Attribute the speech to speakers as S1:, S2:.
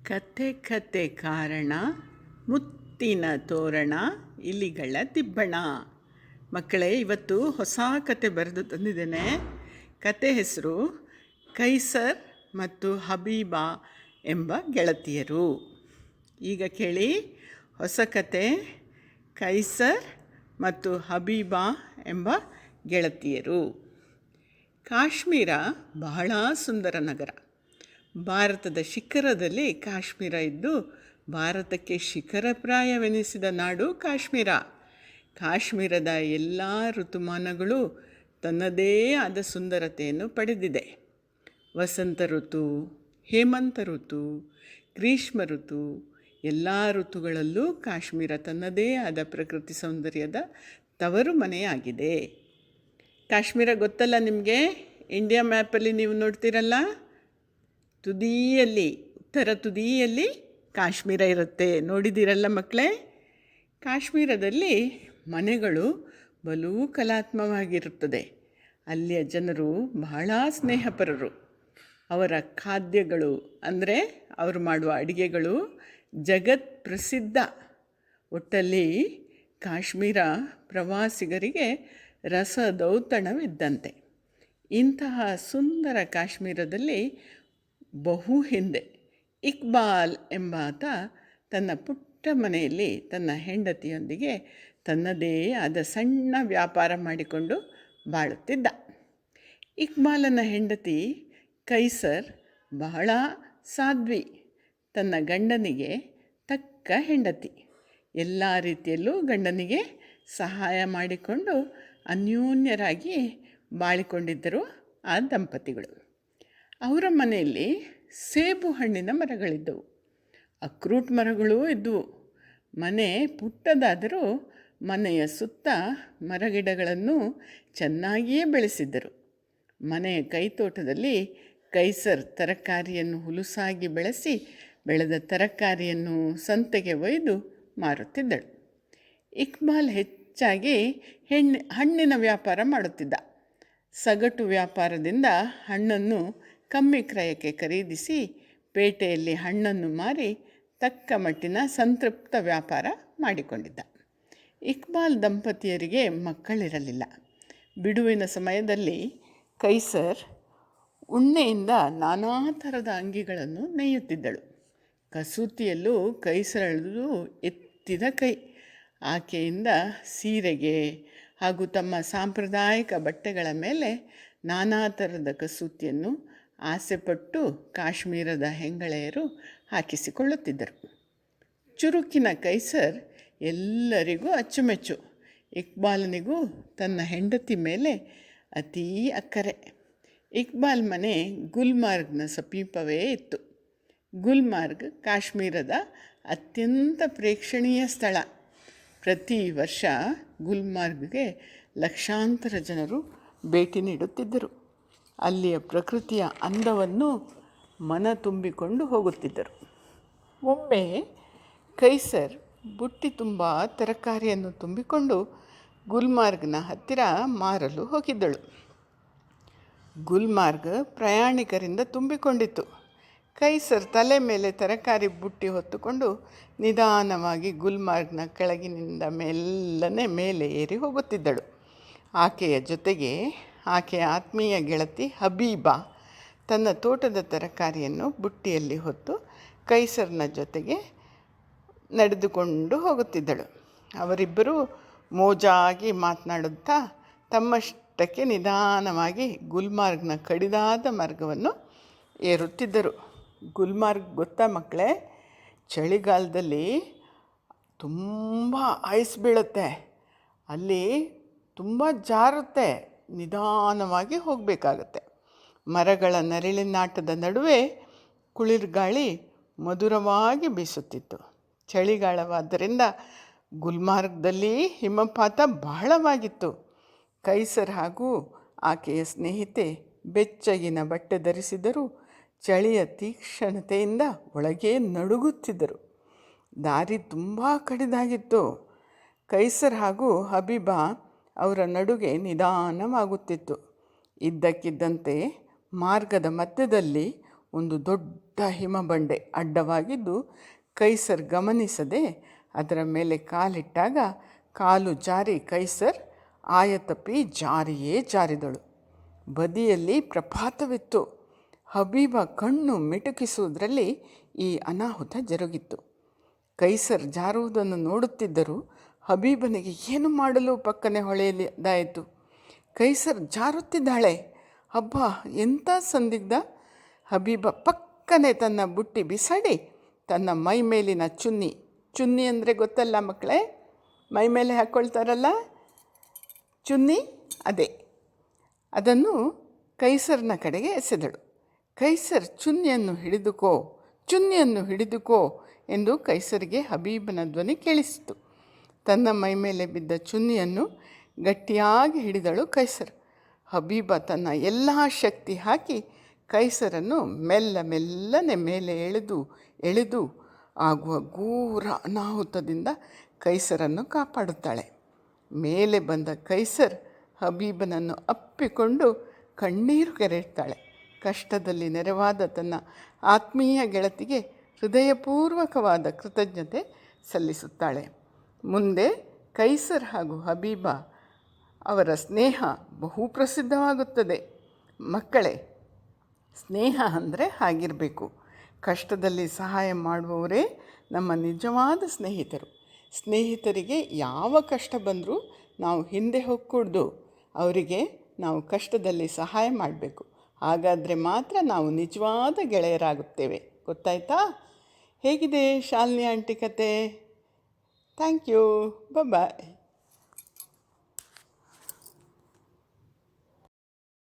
S1: ಕಥೆ ಕಥೆ ಕಾರಣ ಮುತ್ತಿನ ತೋರಣ ಇಲಿಗಳ ತಿಬ್ಬಣ. ಮಕ್ಕಳೇ, ಇವತ್ತು ಹೊಸ ಕತೆ ಬರೆದು ತಂದಿದ್ದೇನೆ. ಕತೆ ಹೆಸರು ಕೈಸರ್ ಮತ್ತು ಹಬೀಬಾ ಎಂಬ ಗೆಳತಿಯರು. ಈಗ ಕೇಳಿ ಹೊಸ ಕತೆ, ಕೈಸರ್ ಮತ್ತು ಹಬೀಬಾ ಎಂಬ ಗೆಳತಿಯರು. ಕಾಶ್ಮೀರ ಬಹಳ ಸುಂದರ ನಗರ. ಭಾರತದ ಶಿಖರದಲ್ಲಿ ಕಾಶ್ಮೀರ ಇದ್ದು ಭಾರತಕ್ಕೆ ಶಿಖರಪ್ರಾಯವೆನಿಸಿದ ನಾಡು ಕಾಶ್ಮೀರ. ಕಾಶ್ಮೀರದ ಎಲ್ಲ ಋತುಮಾನಗಳು ತನ್ನದೇ ಆದ ಸುಂದರತೆಯನ್ನು ಪಡೆದಿದೆ. ವಸಂತ ಋತು, ಹೇಮಂತ ಋತು, ಗ್ರೀಷ್ಮ ಋತು, ಎಲ್ಲ ಋತುಗಳಲ್ಲೂ ಕಾಶ್ಮೀರ ತನ್ನದೇ ಆದ ಪ್ರಕೃತಿ ಸೌಂದರ್ಯದ ತವರು ಮನೆಯಾಗಿದೆ. ಕಾಶ್ಮೀರ ಗೊತ್ತಲ್ಲ ನಿಮಗೆ? ಇಂಡಿಯಾ ಮ್ಯಾಪಲ್ಲಿ ನೀವು ನೋಡ್ತೀರಲ್ಲ, ತುದಿಯಲ್ಲಿ, ಉತ್ತರ ತುದಿಯಲ್ಲಿ ಕಾಶ್ಮೀರ ಇರುತ್ತೆ. ನೋಡಿದ್ದೀರಲ್ಲ ಮಕ್ಕಳೇ? ಕಾಶ್ಮೀರದಲ್ಲಿ ಮನೆಗಳು ಬಲೂ ಕಲಾತ್ಮಕವಾಗಿರುತ್ತದೆ. ಅಲ್ಲಿಯ ಜನರು ಬಹಳ ಸ್ನೇಹಪರರು. ಅವರ ಖಾದ್ಯಗಳು ಅಂದರೆ ಅವರು ಮಾಡುವ ಅಡುಗೆಗಳು ಜಗತ್ ಪ್ರಸಿದ್ಧ. ಒಟ್ಟಲ್ಲಿ ಕಾಶ್ಮೀರ ಪ್ರವಾಸಿಗರಿಗೆ ರಸದೌತಣವಿದ್ದಂತೆ. ಇಂತಹ ಸುಂದರ ಕಾಶ್ಮೀರದಲ್ಲಿ ಬಹು ಹಿಂದೆ ಇಕ್ಬಾಲ್ ಎಂಬಾತ ತನ್ನ ಪುಟ್ಟ ಮನೆಯಲ್ಲಿ ತನ್ನ ಹೆಂಡತಿಯೊಂದಿಗೆ ತನ್ನದೇ ಆದ ಸಣ್ಣ ವ್ಯಾಪಾರ ಮಾಡಿಕೊಂಡು ಬಾಳುತ್ತಿದ್ದ. ಇಕ್ಬಾಲನ ಹೆಂಡತಿ ಕೈಸರ್ ಬಹಳ ಸಾಧ್ವಿ, ತನ್ನ ಗಂಡನಿಗೆ ತಕ್ಕ ಹೆಂಡತಿ. ಎಲ್ಲ ರೀತಿಯಲ್ಲೂ ಗಂಡನಿಗೆ ಸಹಾಯ ಮಾಡಿಕೊಂಡು ಅನ್ಯೋನ್ಯರಾಗಿ ಬಾಳಿಕೊಂಡಿದ್ದರು ಆ ದಂಪತಿಗಳು. ಅವರ ಮನೆಯಲ್ಲಿ ಸೇಬು ಹಣ್ಣಿನ ಮರಗಳಿದ್ದವು, ಅಕ್ರೂಟ್ ಮರಗಳೂ ಇದ್ದವು. ಮನೆ ಪುಟ್ಟದಾದರೂ ಮನೆಯ ಸುತ್ತ ಮರಗಿಡಗಳನ್ನು ಚೆನ್ನಾಗಿಯೇ ಬೆಳೆಸಿದ್ದರು. ಮನೆಯ ಕೈತೋಟದಲ್ಲಿ ಕೈಸರ್ ತರಕಾರಿಯನ್ನು ಹುಲುಸಾಗಿ ಬೆಳೆಸಿ ಬೆಳೆದ ತರಕಾರಿಯನ್ನು ಸಂತೆಗೆ ಒಯ್ದು ಮಾರುತ್ತಿದ್ದಳು. ಇಕ್ಬಾಲ್ ಹೆಚ್ಚಾಗಿ ಹಣ್ಣಿನ ವ್ಯಾಪಾರ ಮಾಡುತ್ತಿದ್ದ. ಸಗಟು ವ್ಯಾಪಾರದಿಂದ ಹಣ್ಣನ್ನು ಕಮ್ಮಿ ಕ್ರಯಕ್ಕೆ ಖರೀದಿಸಿ ಪೇಟೆಯಲ್ಲಿ ಹಣ್ಣನ್ನು ಮಾರಿ ತಕ್ಕ ಮಟ್ಟಿನ ಸಂತೃಪ್ತ ವ್ಯಾಪಾರ ಮಾಡಿಕೊಂಡಿದ್ದ. ಇಕ್ಬಾಲ್ ದಂಪತಿಯರಿಗೆ ಮಕ್ಕಳಿರಲಿಲ್ಲ. ಬಿಡುವಿನ ಸಮಯದಲ್ಲಿ ಕೈಸರ್ ಉಣ್ಣೆಯಿಂದ ನಾನಾ ಥರದ ಅಂಗಿಗಳನ್ನು ನೇಯುತ್ತಿದ್ದಳು. ಕಸೂತಿಯಲ್ಲೂ ಕೈಸರಳು ಎತ್ತಿದ ಕೈ. ಆಕೆಯಿಂದ ಸೀರೆಗೆ ಹಾಗೂ ತಮ್ಮ ಸಾಂಪ್ರದಾಯಿಕ ಬಟ್ಟೆಗಳ ಮೇಲೆ ನಾನಾ ಥರದ ಕಸೂತಿಯನ್ನು ಆಸೆಪಟ್ಟು ಕಾಶ್ಮೀರದ ಹೆಂಗಳೆಯರು ಹಾಕಿಸಿಕೊಳ್ಳುತ್ತಿದ್ದರು. ಚುರುಕಿನ ಕೈಸರ್ ಎಲ್ಲರಿಗೂ ಅಚ್ಚುಮೆಚ್ಚು. ಇಕ್ಬಾಲನಿಗೂ ತನ್ನ ಹೆಂಡತಿ ಮೇಲೆ ಅತೀ ಅಕ್ಕರೆ. ಇಕ್ಬಾಲ್ ಮನೆ ಗುಲ್ಮಾರ್ಗ್ನ ಸಮೀಪವೇ ಇತ್ತು. ಗುಲ್ಮಾರ್ಗ್ ಕಾಶ್ಮೀರದ ಅತ್ಯಂತ ಪ್ರೇಕ್ಷಣೀಯ ಸ್ಥಳ. ಪ್ರತಿ ವರ್ಷ ಗುಲ್ಮಾರ್ಗ್ಗೆ ಲಕ್ಷಾಂತರ ಜನರು ಭೇಟಿ ನೀಡುತ್ತಿದ್ದರು. ಅಲ್ಲಿಯ ಪ್ರಕೃತಿಯ ಅಂದವನ್ನು ಮನ ತುಂಬಿಕೊಂಡು ಹೋಗುತ್ತಿದ್ದರು. ಒಮ್ಮೆ ಕೈಸರ್ ಬುಟ್ಟಿ ತುಂಬ ತರಕಾರಿಯನ್ನು ತುಂಬಿಕೊಂಡು ಗುಲ್ಮಾರ್ಗ್ನ ಹತ್ತಿರ ಮಾರಲು ಹೋಗಿದ್ದಳು. ಗುಲ್ಮಾರ್ಗ್ ಪ್ರಯಾಣಿಕರಿಂದ ತುಂಬಿಕೊಂಡಿತ್ತು. ಕೈಸರ್ ತಲೆ ಮೇಲೆ ತರಕಾರಿ ಬುಟ್ಟಿ ಹೊತ್ತುಕೊಂಡು ನಿಧಾನವಾಗಿ ಗುಲ್ಮಾರ್ಗ್ನ ಕೆಳಗಿನಿಂದ ಮೆಲ್ಲನೆ ಮೇಲೆ ಏರಿ ಹೋಗುತ್ತಿದ್ದಳು. ಆಕೆಯ ಜೊತೆಗೆ ಆಕೆಯ ಆತ್ಮೀಯ ಗೆಳತಿ ಹಬೀಬಾ ತನ್ನ ತೋಟದ ತರಕಾರಿಯನ್ನು ಬುಟ್ಟಿಯಲ್ಲಿ ಹೊತ್ತು ಕೈಸರ್ನ ಜೊತೆಗೆ ನಡೆದುಕೊಂಡು ಹೋಗುತ್ತಿದ್ದಳು. ಅವರಿಬ್ಬರೂ ಮೋಜಾಗಿ ಮಾತನಾಡುತ್ತಾ ತಮ್ಮಷ್ಟಕ್ಕೆ ನಿಧಾನವಾಗಿ ಗುಲ್ಮಾರ್ಗ್ನ ಕಡಿದಾದ ಮಾರ್ಗವನ್ನು ಏರುತ್ತಿದ್ದರು. ಗುಲ್ಮಾರ್ಗ್ ಗೊತ್ತಾ ಮಕ್ಕಳೇ? ಚಳಿಗಾಲದಲ್ಲಿ ತುಂಬ ಐಸ್ ಬೀಳುತ್ತೆ. ಅಲ್ಲಿ ತುಂಬ ಜಾರುತ್ತೆ. ನಿಧಾನವಾಗಿ ಹೋಗಬೇಕಾಗತ್ತೆ. ಮರಗಳ ನೆರಳಿನಾಟದ ನಡುವೆ ಕುಳಿರ್ಗಾಳಿ ಮಧುರವಾಗಿ ಬೀಸುತ್ತಿತ್ತು. ಚಳಿಗಾಲವಾದ್ದರಿಂದ ಗುಲ್ಮಾರ್ಗ್ದಲ್ಲಿ ಹಿಮಪಾತ ಬಹಳವಾಗಿತ್ತು. ಕೈಸರ್ ಹಾಗೂ ಆಕೆಯ ಸ್ನೇಹಿತೆ ಬೆಚ್ಚಗಿನ ಬಟ್ಟೆ ಧರಿಸಿದರೂ ಚಳಿಯ ತೀಕ್ಷ್ಣತೆಯಿಂದ ಒಳಗೆ ನಡುಗುತ್ತಿದ್ದರು. ದಾರಿ ತುಂಬ ಕಡಿದಾಗಿತ್ತು. ಕೈಸರ್ ಹಾಗೂ ಹಬೀಬಾ ಅವರ ನಡುಗೆ ನಿಧಾನವಾಗುತ್ತಿತ್ತು. ಇದ್ದಕ್ಕಿದ್ದಂತೆ ಮಾರ್ಗದ ಮಧ್ಯದಲ್ಲಿ ಒಂದು ದೊಡ್ಡ ಹಿಮಬಂಡೆ ಅಡ್ಡವಾಗಿದ್ದು ಕೈಸರ್ ಗಮನಿಸದೆ ಅದರ ಮೇಲೆ ಕಾಲಿಟ್ಟಾಗ ಕಾಲು ಜಾರಿ ಕೈಸರ್ ಆಯತಪ್ಪಿ ಜಾರಿಯೇ ಜಾರಿದಳು. ಬದಿಯಲ್ಲಿ ಪ್ರಪಾತವಿತ್ತು. ಹಬೀಬ ಕಣ್ಣು ಮಿಟುಕಿಸುವುದರಲ್ಲಿ ಈ ಅನಾಹುತ ಜರುಗಿತ್ತು. ಕೈಸರ್ ಜಾರುವುದನ್ನು ನೋಡುತ್ತಿದ್ದರೂ ಹಬೀಬನಿಗೆ ಏನು ಮಾಡಲು ಪಕ್ಕನೆ ಹೊಳೆಯದಾಯಿತು. ಕೈಸರ್ ಜಾರುತ್ತಿದ್ದಾಳೆ. ಹಬ್ಬ, ಎಂಥ ಸಂದಿಗ್ಧ! ಹಬೀಬ ಪಕ್ಕನೆ ತನ್ನ ಬುಟ್ಟಿ ಬಿಸಾಡಿ ತನ್ನ ಮೈ ಮೇಲಿನ ಚುನ್ನಿ ಅಂದರೆ ಗೊತ್ತಲ್ಲ ಮಕ್ಕಳೇ, ಮೈ ಮೇಲೆ ಹಾಕ್ಕೊಳ್ತಾರಲ್ಲ ಚುನ್ನಿ, ಅದನ್ನು ಕೈಸರ್ನ ಕಡೆಗೆ ಎಸೆದಳು. ಕೈಸರ್ ಚುನ್ನಿಯನ್ನು ಹಿಡಿದುಕೋ ಎಂದು ಕೈಸರಿಗೆ ಹಬೀಬನ ಧ್ವನಿ ಕೇಳಿಸಿತು. ತನ್ನ ಮೈ ಮೇಲೆ ಬಿದ್ದ ಚುನ್ನಿಯನ್ನು ಗಟ್ಟಿಯಾಗಿ ಹಿಡಿದಳು ಕೈಸರ್. ಹಬೀಬ ತನ್ನ ಎಲ್ಲ ಶಕ್ತಿ ಹಾಕಿ ಕೈಸರನ್ನು ಮೆಲ್ಲನೆ ಮೇಲೆ ಎಳೆದು ಆಗುವ ಘೋರ ಅನಾಹುತದಿಂದ ಕೈಸರನ್ನು ಕಾಪಾಡುತ್ತಾಳೆ. ಮೇಲೆ ಬಂದ ಕೈಸರ್ ಹಬೀಬನನ್ನು ಅಪ್ಪಿಕೊಂಡು ಕಣ್ಣೀರು ಕೆರೆಯುತ್ತಾಳೆ. ಕಷ್ಟದಲ್ಲಿ ನೆರವಾದ ತನ್ನ ಆತ್ಮೀಯ ಗೆಳತಿಗೆ ಹೃದಯಪೂರ್ವಕವಾದ ಕೃತಜ್ಞತೆ ಸಲ್ಲಿಸುತ್ತಾಳೆ. ಮುಂದೆ ಕೈಸರ್ ಹಾಗೂ ಹಬೀಬ ಅವರ ಸ್ನೇಹ ಬಹು ಪ್ರಸಿದ್ಧವಾಗುತ್ತದೆ. ಮಕ್ಕಳೇ, ಸ್ನೇಹ ಅಂದರೆ ಹಾಗಿರಬೇಕು. ಕಷ್ಟದಲ್ಲಿ ಸಹಾಯ ಮಾಡುವವರೇ ನಮ್ಮ ನಿಜವಾದ ಸ್ನೇಹಿತರು. ಸ್ನೇಹಿತರಿಗೆ ಯಾವ ಕಷ್ಟ ಬಂದರೂ ನಾವು ಹಿಂದೆ ಹೋಗಕೂಡ್ದು. ಅವರಿಗೆ ನಾವು ಕಷ್ಟದಲ್ಲಿ ಸಹಾಯ ಮಾಡಬೇಕು. ಹಾಗಾದರೆ ಮಾತ್ರ ನಾವು ನಿಜವಾದ ಗೆಳೆಯರಾಗುತ್ತೇವೆ. ಗೊತ್ತಾಯ್ತಾ? ಹೇಗಿದೆ ಶಾಲಿನಿ ಆಂಟಿ ಕತೆ? Thank you. ಬಾಯ್.